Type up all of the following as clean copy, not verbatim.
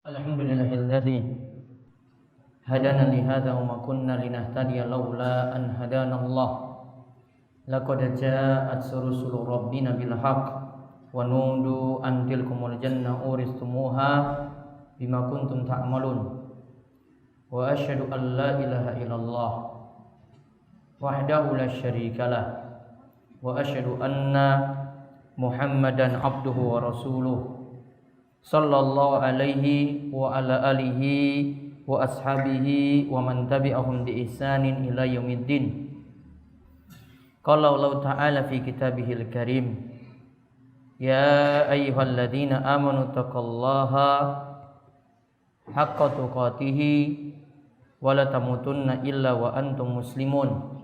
Alhamdulillahilladzi hadana li hadza wa ma kunna linahtadiya laula an hadanallah. Laqad ja'at rusulu rabbina bil haqq wa nudu an tilkumul janna uristumuha bima kuntum ta'malun. Wa asyhadu an la ilaha illallah wahdahu la syarikalah wa asyhadu anna Muhammadan abduhu wa rasuluh sallallahu alaihi wa ala alihi wa ashabihi wa man tabi'ahum bi ihsanin ila yaumiddin. Qala Allah ta'ala fi kitabihil karim, ya ayyuhalladzina amanu taqullaha haqqa tuqatih wa la tamutunna illa wa antum muslimun.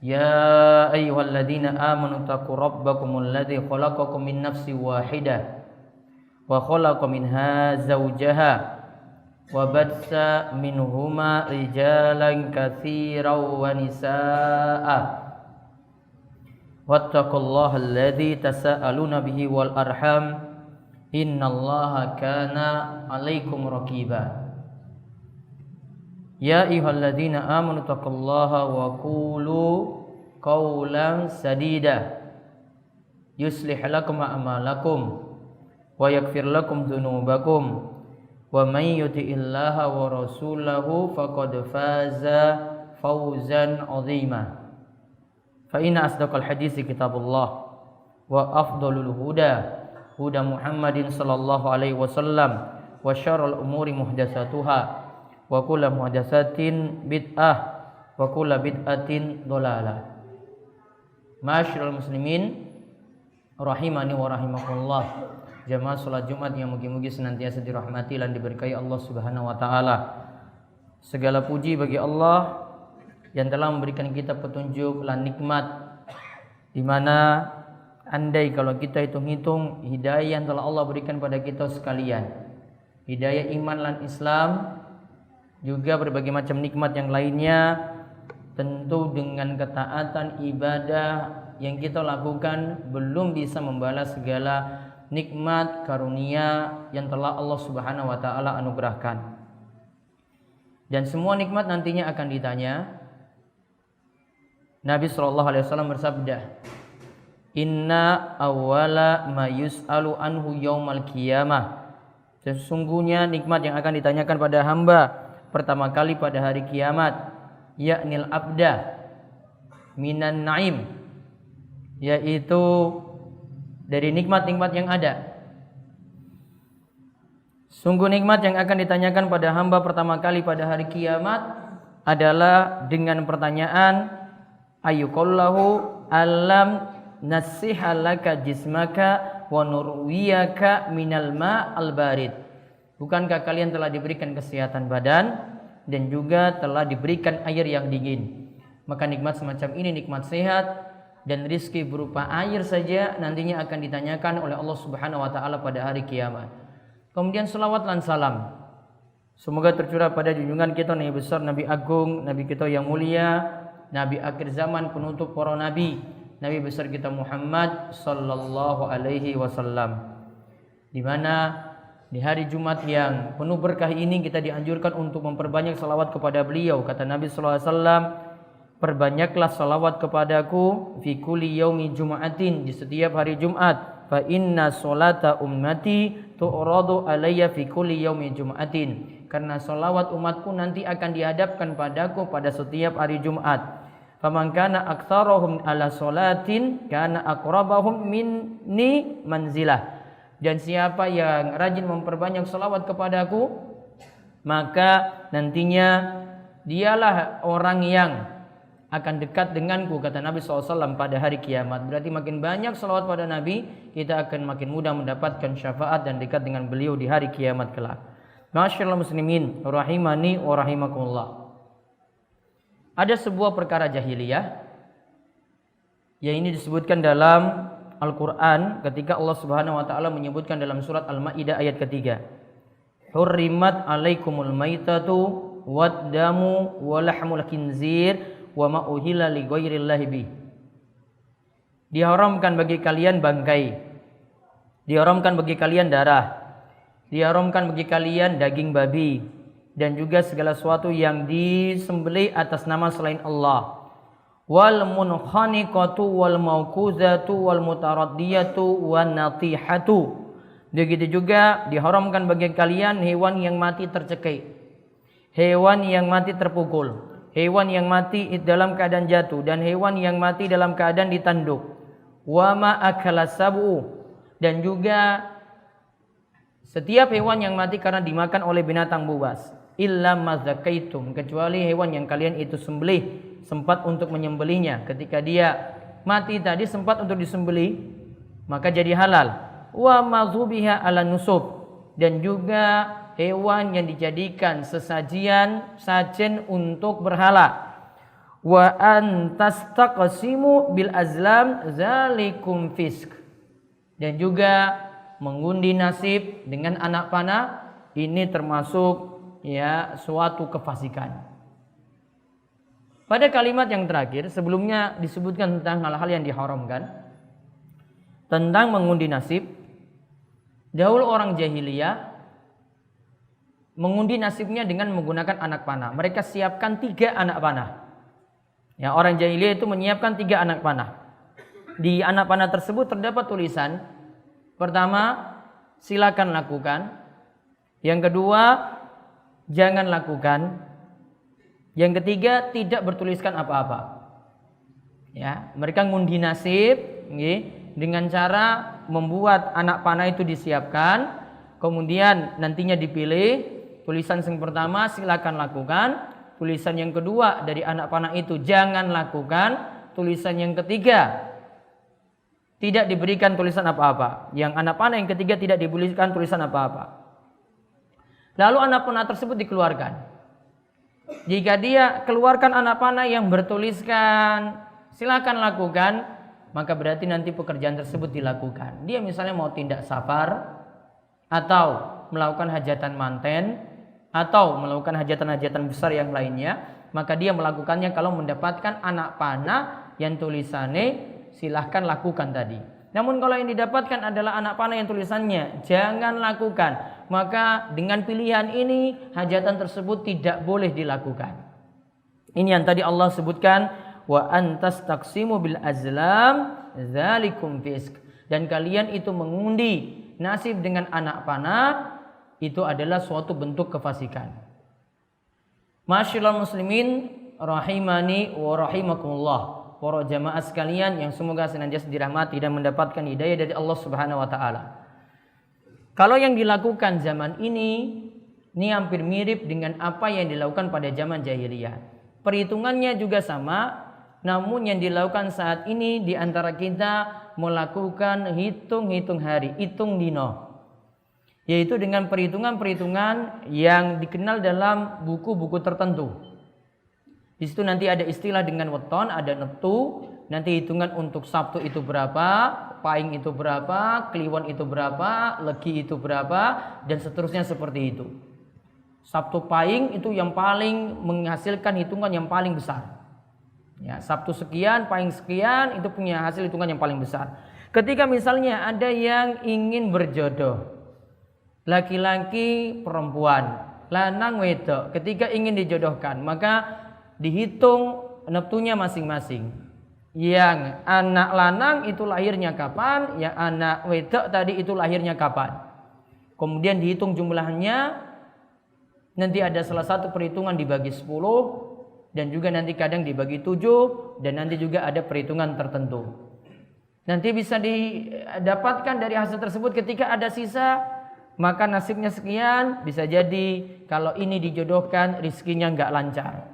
Ya ayyuhalladzina amanu taqu rabbakumul ladzi khalaqakum min nafsin wahidah wa khalaqa minha zawjaha wa batsa minhuma rijalan katsiran wa nisaa'a wattaqullaha alladzi tasaaluna bihi wal arham innallaha kana 'alaikum raqiba. Ya ayyuhalladzina amanu taqullaha wa qulu qawlan sadida yuslih lakum a'malakum wa yaghfir lakum dzunubakum wa may yuti'illaha wa rasulahu faqad faza fawzan 'azima. Fa inna asdaqal haditsi kitabullah wa afdalul huda huda Muhammadin sallallahu alaihi wasallam wa syarrul umuri muhdatsatuha wa kullu muhdatsatin bid'ah wa kullu bid'atin dhalalah. Ma'asyiral muslimin rahimani wa rahimakumullah. Jamaah salat Jumat yang mugi-mugi senantiasa dirahmati dan diberkahi Allah Subhanahu wa taala. Segala puji bagi Allah yang telah memberikan kita petunjuk dan nikmat, di mana andai kalau kita hitung-hitung hidayah yang telah Allah berikan pada kita sekalian, hidayah iman dan Islam, juga berbagai macam nikmat yang lainnya, tentu dengan ketaatan ibadah yang kita lakukan belum bisa membalas segala nikmat karunia yang telah Allah Subhanahu wa taala anugerahkan. Dan semua nikmat nantinya akan ditanya. Nabi sallallahu alaihi wasallam bersabda, "Inna awwala ma yus'alu anhu yaumal qiyamah." Sesungguhnya nikmat yang akan ditanyakan pada hamba pertama kali pada hari kiamat, yaknil abda minan naim, yaitu dari nikmat-nikmat yang ada. Sungguh nikmat yang akan ditanyakan pada hamba pertama kali pada hari kiamat adalah dengan pertanyaan, ayyukallahu alam nasihalaka jismaka wa nurwiyaka minal ma'al barid. Bukankah kalian telah diberikan kesehatan badan dan juga telah diberikan air yang dingin? Maka nikmat semacam ini, nikmat sehat dan rizki berupa air saja nantinya akan ditanyakan oleh Allah Subhanahu wa taala pada hari kiamat. Kemudian selawat dan salam semoga tercurah pada junjungan kita Nabi besar, Nabi agung, Nabi kita yang mulia, Nabi akhir zaman, penutup para nabi, Nabi besar kita Muhammad sallallahu alaihi wasallam. Di mana di hari Jumat yang penuh berkah ini kita dianjurkan untuk memperbanyak salawat kepada beliau. Kata Nabi sallallahu alaihi wasallam, perbanyaklah salawat kepadaku fi kulli yaumi jum'atin, di setiap hari Jumat. Fa inna salata ummati tu'radu alayya fi kulli yaumi jum'atin. Karena salawat umatku nanti akan dihadapkan padaku pada setiap hari Jumat. Faman kana aktsarahum ala salatin kana aqrabahum minni manzilah. Dan siapa yang rajin memperbanyak salawat kepadaku, maka nantinya dialah orang yang akan dekat denganku, kata Nabi SAW pada hari kiamat. Berarti makin banyak salawat pada Nabi, kita akan makin mudah mendapatkan syafaat dan dekat dengan beliau di hari kiamat kelak. Masyaallah muslimin rahimani wa rahimakumullah. Ada sebuah perkara jahiliyah yang ini disebutkan dalam Al-Quran ketika Allah Subhanahu wa taala menyebutkan dalam surat Al-Maidah ayat ketiga. Hurrimat alaikumul maitatu wad-damu wa lahmul khinzir wa ma uhilla li ghairillahi bih. diharamkan bagi kalian bangkai, diharamkan bagi kalian darah, diharamkan bagi kalian daging babi, dan juga segala sesuatu yang disembelih atas nama selain Allah. Wal munkhaniqatu wal mauquzatu wal mutaraddiyatu wan natihatu. Begitu juga diharamkan bagi kalian hewan yang mati tercekik, hewan yang mati terpukul, hewan yang mati dalam keadaan jatuh, dan hewan yang mati dalam keadaan ditanduk. Wa ma akala sab'u, dan juga setiap hewan yang mati karena dimakan oleh binatang buas. Illa mazakaitum, kecuali hewan yang kalian itu sembelih, sempat untuk menyembelihnya. Ketika dia mati tadi sempat untuk disembelih, maka jadi halal. Wa mazubiha ala nusub, dan juga hewan yang dijadikan sajen untuk berhala. Wa antastaqsimu bil azlam zalikum fisk, dan juga mengundi nasib dengan anak panah, ini termasuk suatu kefasikan. Pada kalimat yang terakhir sebelumnya disebutkan tentang hal-hal yang diharamkan, tentang mengundi nasib. Dahulu orang jahiliyah mengundi nasibnya dengan menggunakan anak panah. Mereka siapkan 3 anak panah. Ya, orang jahiliyah itu menyiapkan 3 anak panah. Di anak panah tersebut terdapat tulisan. Pertama, silakan lakukan. Yang kedua, jangan lakukan. Yang ketiga, tidak bertuliskan apa-apa. Ya, mereka ngundi nasib dengan cara membuat anak panah itu disiapkan, kemudian nantinya dipilih. Tulisan yang pertama silakan lakukan, tulisan yang kedua dari anak panah itu jangan lakukan, tulisan yang ketiga tidak diberikan tulisan apa-apa. Yang anak panah yang ketiga tidak diberikan tulisan apa-apa. Lalu anak panah tersebut dikeluarkan. Jika dia keluarkan anak panah yang bertuliskan silakan lakukan, maka berarti nanti pekerjaan tersebut dilakukan. Dia misalnya mau tindak safar, atau melakukan hajatan manten, atau melakukan hajatan-hajatan besar yang lainnya, maka dia melakukannya kalau mendapatkan anak panah yang tulisannya silahkan lakukan tadi. Namun kalau yang didapatkan adalah anak panah yang tulisannya jangan lakukan, maka dengan pilihan ini hajatan tersebut tidak boleh dilakukan. Ini yang tadi Allah sebutkan, wa antas taqsimu bil azlam zalikum fisk, dan kalian itu mengundi nasib dengan anak panah, itu adalah suatu bentuk kefasikan. Masyaallah muslimin rahimani wa rahimakumullah, para jamaah sekalian yang semoga senantiasa dirahmati dan mendapatkan hidayah dari Allah Subhanahu wa taala. Kalau yang dilakukan zaman ini hampir mirip dengan apa yang dilakukan pada zaman jahiliyah. Perhitungannya juga sama, namun yang dilakukan saat ini di antara kita melakukan hitung-hitung hari, hitung dino. Yaitu dengan perhitungan-perhitungan yang dikenal dalam buku-buku tertentu. Di situ nanti ada istilah dengan weton, ada neptu, nanti hitungan untuk Sabtu itu berapa, Paing itu berapa, Kliwon itu berapa, Legi itu berapa, dan seterusnya seperti itu. Sabtu Paing itu yang paling menghasilkan hitungan yang paling besar. Ya, Sabtu sekian, Paing sekian, itu punya hasil hitungan yang paling besar. Ketika misalnya ada yang ingin berjodoh, laki-laki perempuan, lanang wedok, ketika ingin dijodohkan, maka dihitung neptunya masing-masing. Yang anak lanang itu lahirnya kapan, yang anak wedok tadi itu lahirnya kapan. Kemudian dihitung jumlahnya, nanti ada salah satu perhitungan dibagi 10, dan juga nanti kadang dibagi 7, dan nanti juga ada perhitungan tertentu. Nanti bisa didapatkan dari hasil tersebut ketika ada sisa, maka nasibnya sekian. Bisa jadi kalau ini dijodohkan rizkinya nggak lancar.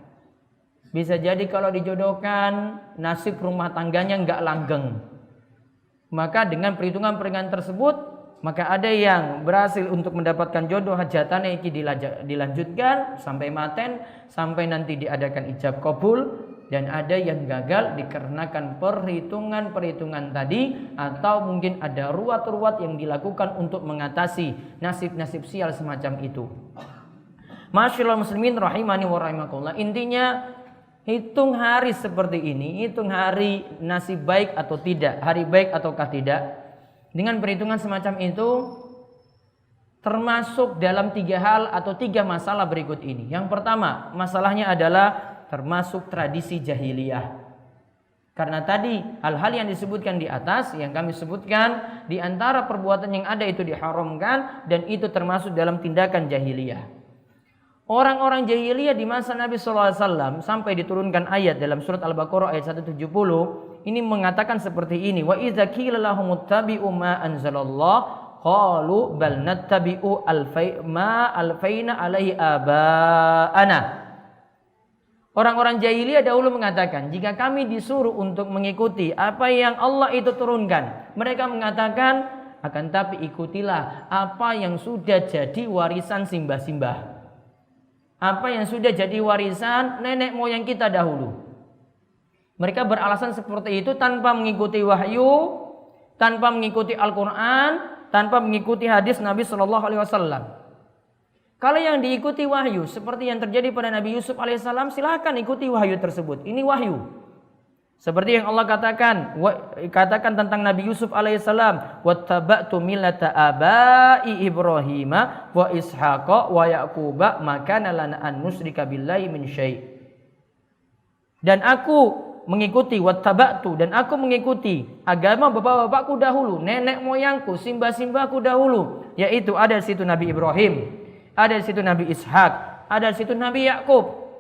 Bisa jadi kalau dijodohkan nasib rumah tangganya nggak langgeng. Maka dengan perhitungan-perhitungan tersebut, maka ada yang berhasil untuk mendapatkan jodoh, hajatannya iki dilanjutkan sampai maten, sampai nanti diadakan ijab kabul, dan ada yang gagal dikarenakan perhitungan-perhitungan tadi, atau mungkin ada ruwat-ruwat yang dilakukan untuk mengatasi nasib-nasib sial semacam itu. Masyaallah muslimin rahimani wa rahimakumullah. Intinya hitung hari seperti ini, hitung hari nasib baik atau tidak, hari baik ataukah tidak. Dengan perhitungan semacam itu termasuk dalam 3 hal atau 3 masalah berikut ini. Yang pertama, masalahnya adalah termasuk tradisi jahiliyah. Karena tadi hal-hal yang disebutkan di atas, yang kami sebutkan, di antara perbuatan yang ada itu diharamkan dan itu termasuk dalam tindakan jahiliyah. Orang-orang jahiliyah di masa Nabi SAW sampai diturunkan ayat dalam surat Al-Baqarah ayat 170 ini mengatakan seperti ini, wa idza qila lahum ittabi'u ma anzalallah qalu bal nattabi'u ma alfaina alaihi aba'ana. Orang-orang jahiliyah dahulu mengatakan, jika kami disuruh untuk mengikuti apa yang Allah itu turunkan, mereka mengatakan, akan tapi ikutilah apa yang sudah jadi warisan simbah-simbah, apa yang sudah jadi warisan nenek moyang kita dahulu. Mereka beralasan seperti itu tanpa mengikuti wahyu, tanpa mengikuti Al-Quran, tanpa mengikuti hadis Nabi SAW. Kalau yang diikuti wahyu seperti yang terjadi pada Nabi Yusuf alaihissalam, silahkan ikuti wahyu tersebut. Ini wahyu. Seperti yang Allah katakan tentang Nabi Yusuf alaihissalam, wattaba'tu millata abai Ibrahim wa Ishaqa wa Yaquba ma kana lana an nusyrika billahi min syai'. Dan aku mengikuti dan aku mengikuti agama bapak-bapakku dahulu, nenek moyangku, simbah-simbahku dahulu, yaitu ada di situ Nabi Ibrahim, ada di situ Nabi Ishak, ada di situ Nabi Yakub.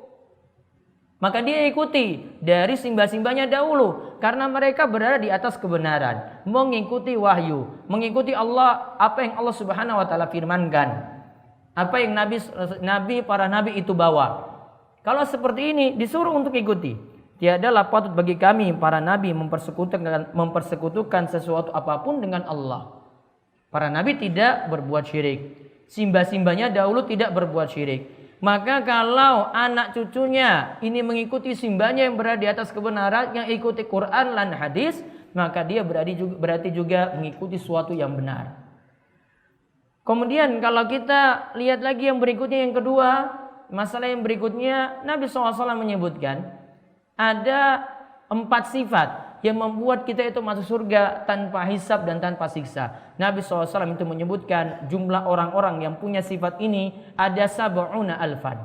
Maka dia ikuti dari simbah-simbahnya dahulu karena mereka berada di atas kebenaran, mengikuti wahyu, mengikuti Allah, apa yang Allah Subhanahu wa taala firmankan, apa yang para nabi itu bawa. Kalau seperti ini disuruh untuk ikuti. Tiadalah patut bagi kami para nabi mempersekutukan sesuatu apapun dengan Allah. Para nabi tidak berbuat syirik. Simbah-simbahnya dahulu tidak berbuat syirik. Maka kalau anak cucunya ini mengikuti simbahnya yang berada di atas kebenaran, yang ikuti Quran dan hadis, maka dia berarti juga mengikuti sesuatu yang benar. Kemudian kalau kita lihat lagi yang berikutnya, yang kedua, masalah yang berikutnya, Nabi SAW menyebutkan ada 4 sifat yang membuat kita itu masuk surga tanpa hisab dan tanpa siksa. Nabi SAW itu menyebutkan jumlah orang-orang yang punya sifat ini ada 70 alfan.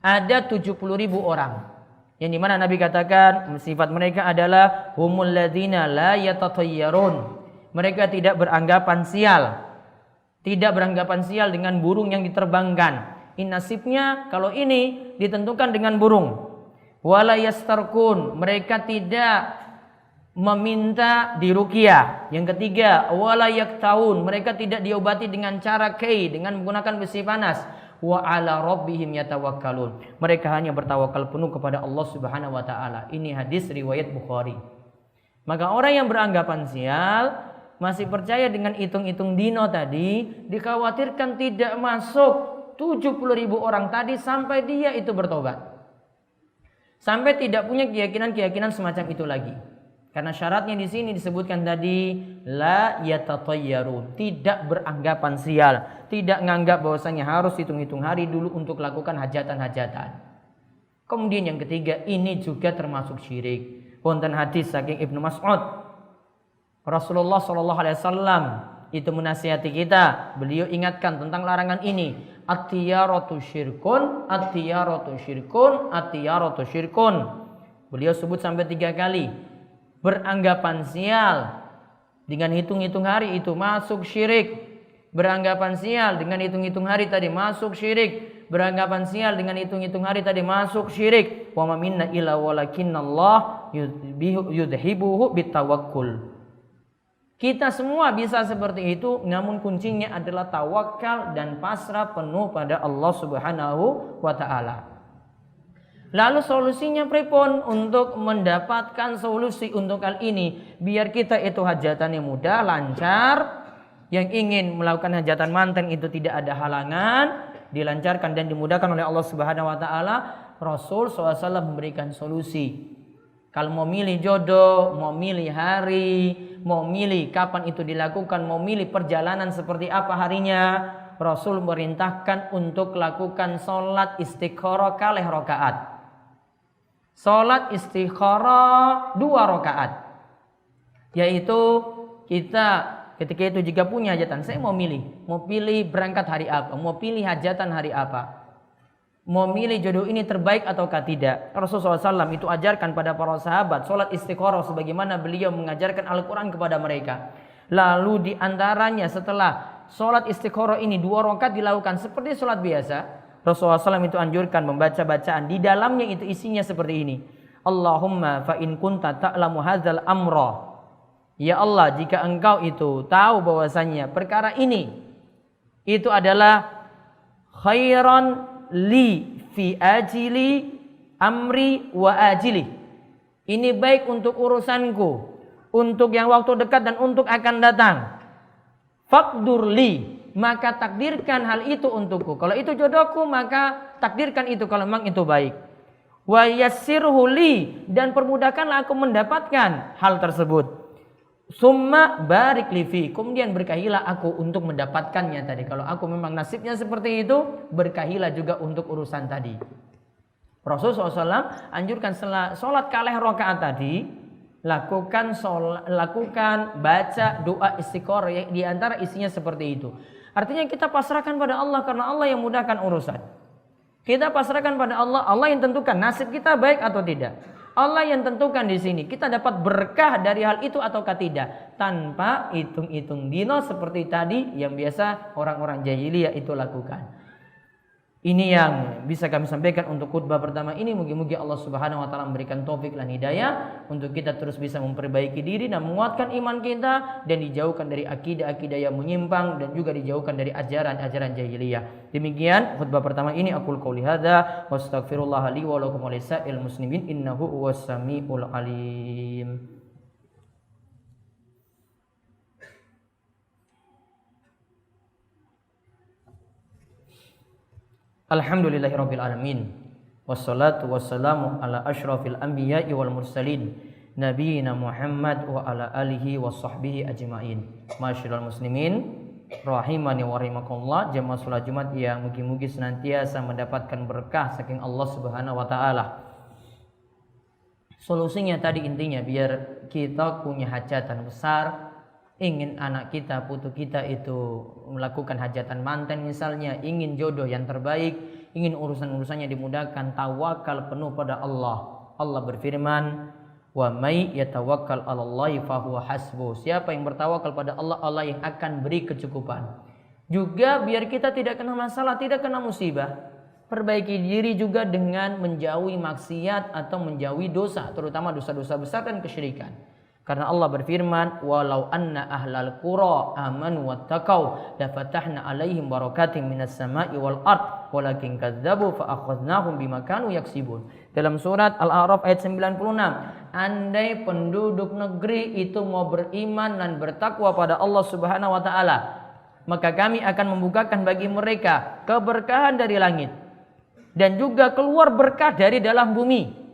Ada 70.000 orang. Yang dimana Nabi katakan sifat mereka adalah humul ladzina la yatatayyarun. Mereka tidak beranggapan sial. Tidak beranggapan sial dengan burung yang diterbangkan. Nasibnya kalau ini ditentukan dengan burung. Wala yastarkun, mereka tidak meminta diruqyah. Yang ketiga, wala yaktaun, mereka tidak diobati dengan cara dengan menggunakan besi panas. Wa ala rabbihim yatawakkalun, mereka hanya bertawakal penuh kepada Allah Subhanahu wa taala. Ini hadis riwayat Bukhari. Maka orang yang beranggapan sial, masih percaya dengan hitung-hitung dino tadi, dikhawatirkan tidak masuk 70.000 orang tadi sampai dia itu bertobat. Sampai tidak punya keyakinan semacam itu lagi. Karena syaratnya di sini disebutkan tadi la yatatayyarun, tidak beranggapan sial, tidak menganggap bahwasanya harus hitung-hitung hari dulu untuk lakukan hajatan-hajatan. Kemudian yang ketiga, ini juga termasuk syirik. Wonten hadis saking Ibnu Mas'ud, Rasulullah sallallahu alaihi wasallam itu menasihati kita, beliau ingatkan tentang larangan ini. At-tiyaratu syirkun, at-tiyaratu syirkun, at-tiyaratu syirkun. Beliau sebut sampai 3 kali. Beranggapan sial dengan hitung-hitung hari itu masuk syirik. Beranggapan sial dengan hitung-hitung hari tadi masuk syirik. Beranggapan sial dengan hitung-hitung hari tadi masuk syirik. Wa ma minna illa walakinnallah yudhibuhu bitawakkul. Kita semua bisa seperti itu, namun kuncinya adalah tawakal dan pasrah penuh pada Allah Subhanahu wa taala. Lalu solusinya pripun untuk mendapatkan solusi untuk hal ini biar kita itu hajatannya mudah, lancar, yang ingin melakukan hajatan manten itu tidak ada halangan, dilancarkan dan dimudahkan oleh Allah Subhanahu wa taala. Rasul SAW memberikan solusi. Kalau mau milih jodoh, mau milih hari, mau milih kapan itu dilakukan, mau milih perjalanan seperti apa harinya, Rasul merintahkan untuk lakukan sholat istikharah kalih rakaat. Salat istikharah 2 rakaat. Yaitu kita ketika itu jika punya hajatan, saya mau pilih berangkat hari apa, mau pilih hajatan hari apa, mau milih jodoh ini terbaik ataukah tidak. Rasulullah SAW itu ajarkan pada para sahabat salat istikharah sebagaimana beliau mengajarkan Al-Quran kepada mereka. Lalu diantaranya setelah salat istikharah ini 2 rakaat dilakukan seperti salat biasa. Rasulullah SAW itu anjurkan membaca bacaan di dalamnya itu isinya seperti ini. Allahumma fa in kunta ta'lamu hadzal amra. Ya Allah, jika engkau itu tahu bahwasannya perkara ini itu adalah khairan li fi ajili amri wa ajili. Ini baik untuk urusanku, untuk yang waktu dekat dan untuk akan datang. Faqdur li, maka takdirkan hal itu untukku. Kalau itu jodohku, maka takdirkan itu kalau memang itu baik. Wa yassirhu li, dan permudahkanlah aku mendapatkan hal tersebut. Summa barik li fi, kemudian berkahilah aku untuk mendapatkannya tadi. Kalau aku memang nasibnya seperti itu, berkahilah juga untuk urusan tadi. Rasulullah SAW anjurkan sholat kaleh rakaat tadi, lakukan baca doa istikharah, di antara isinya seperti itu. Artinya kita pasrahkan pada Allah karena Allah yang mudahkan urusan. Kita pasrahkan pada Allah, Allah yang tentukan nasib kita baik atau tidak. Allah yang tentukan di sini kita dapat berkah dari hal itu ataukah tidak, tanpa hitung-hitung dino seperti tadi yang biasa orang-orang jahiliyah itu lakukan. Ini yang bisa kami sampaikan untuk khutbah pertama ini. Mugi-mugi Allah Subhanahu wa taala memberikan taufik dan hidayah untuk kita terus bisa memperbaiki diri dan menguatkan iman kita dan dijauhkan dari akidah-akidah yang menyimpang dan juga dijauhkan dari ajaran-ajaran jahiliyah. Demikian khutbah pertama ini. Aqul qouli hadza wa astaghfirullah li wa lakum wa lisa'il muslimin innahu huwas samiul alim. Alhamdulillahirabbil alamin. Wassalatu wassalamu ala asyrafil anbiya'i wal mursalin nabiyina Muhammad wa ala alihi washabbihi ajmain. Masyiral muslimin rahimani wa rahimakumullah, jamaah salat Jumat yang mugi-mugi senantiasa mendapatkan berkah saking Allah Subhanahu wa taala. Solusinya tadi intinya biar kita punya hajatan besar, ingin anak kita, putu kita itu melakukan hajatan manten misalnya, ingin jodoh yang terbaik, ingin urusan-urusannya dimudahkan, tawakal penuh pada Allah. Allah berfirman, wa may yatawakkal 'alallahi fahuwa hasbuh. Siapa yang bertawakal pada Allah, Allah yang akan beri kecukupan. Juga biar kita tidak kena masalah, tidak kena musibah, perbaiki diri juga dengan menjauhi maksiat atau menjauhi dosa, terutama dosa-dosa besar dan kesyirikan. Karena Allah berfirman, walau anna ahlal qura amanu wattaqau lafatahna alaihim barakatim minas sama'i wal ard walakin kadzabu fa akhadnahum bima kanu yaksibun. Dalam surat Al-A'raf ayat 96, andai penduduk negeri itu mau beriman dan bertakwa pada Allah Subhanahu wa taala, maka kami akan membukakan bagi mereka keberkahan dari langit dan juga keluar berkah dari dalam bumi.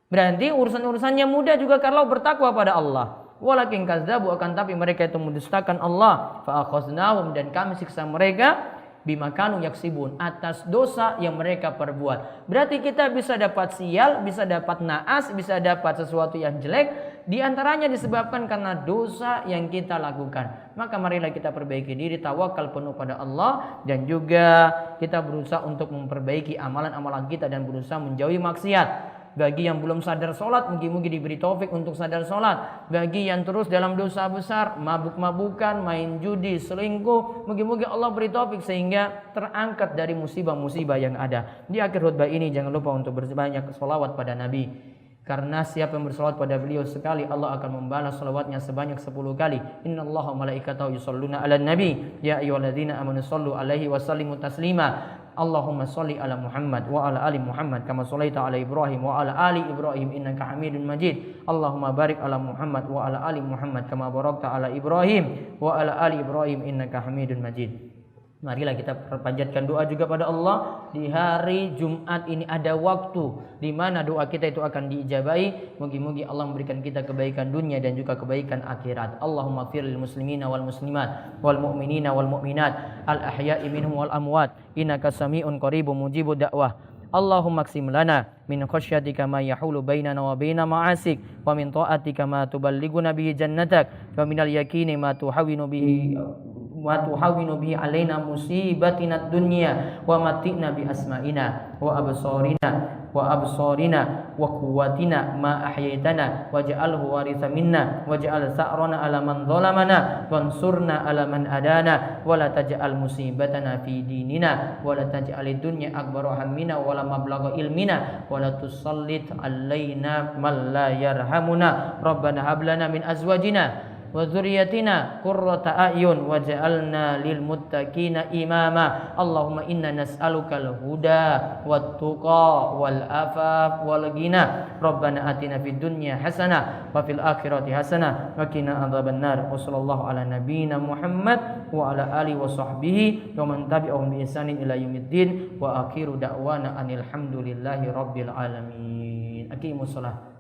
Berarti urusan-urusannya mudah juga kalau bertakwa pada Allah. Walakin kazzabu, akan tapi mereka itu mendustakan Allah. Fa akhaznahum, dan kami siksa mereka bima kanu yaksibun, atas dosa yang mereka perbuat. Berarti kita bisa dapat sial, bisa dapat naas, bisa dapat sesuatu yang jelek, di antaranya disebabkan karena dosa yang kita lakukan. Maka marilah kita perbaiki diri, tawakal penuh pada Allah, dan juga kita berusaha untuk memperbaiki amalan-amalan kita dan berusaha menjauhi maksiat. Bagi yang belum sadar sholat, mugi-mugi diberi taufik untuk sadar sholat. Bagi yang terus dalam dosa besar, mabuk-mabukan, main judi, selingkuh, mugi-mugi Allah beri taufik sehingga terangkat dari musibah-musibah yang ada. Di akhir khutbah ini jangan lupa untuk berbanyak sholawat pada Nabi. Karena siapa yang bersolawat pada beliau sekali, Allah akan membalas solawatnya sebanyak 10 kali. Innallaha malaikatahu yusholluna ala nabi ya ayyuhalladzina amanu shollu alaihi wa sallimu taslima. Allahumma sholli ala Muhammad wa ala ali Muhammad kama shollaita ala Ibrahim wa ala ali Ibrahim innaka Hamidun Majid. Allahumma barik ala Muhammad wa ala ali Muhammad kama barakta ala Ibrahim wa ala ali Ibrahim innaka Hamidun Majid. Marilah kita perpanjatkan doa juga pada Allah. Di hari Jumat ini ada waktu di mana doa kita itu akan diijabahi. Mugi-mugi Allah memberikan kita kebaikan dunia dan juga kebaikan akhirat. Allahumma firlil muslimina wal muslimat wal mu'minina wal mu'minat al ahya'i minhum wal amwat innaka sami'un qaribun mujibud da'wah. Allahumma qsim lana min khasyatika ma yahulu bainana wa baina ma'asik wa min ta'atika ma tuballighuna bihi jannatak wa minal yaqini ma tuhawwinu bihi alaina musibatina dunya wa matina bi asma'ina wa absarina wa quwwatina ma ahyaitana waj'alhu waritha minna waj'al sa'rana ala man zalamana wansurna ala man adana wa la taj'al musibatana fi dinina wa la taj'alid dunya akbara hammina wa la mablagha ilmina wa la tusallit alaina man la yarhamuna rabbana hab lana min azwajina wa dzurriyyatina qurrata a'yun waj'alna lil muttaqina imama. Allahumma inna nas'alukal huda wat tuqa wal afaf wal ghina. Rabbana atina fid dunya hasanah wa fil akhirati hasanah wa qina adzabannar. Wa sallallahu ala nabiyyina Muhammad wa ala alihi wa sahbihi wa man tabi'ahum bi ihsanin ila yaumiddin wa akhiru da'wana anil hamdulillahi rabbil alamin. Aqimus shalah.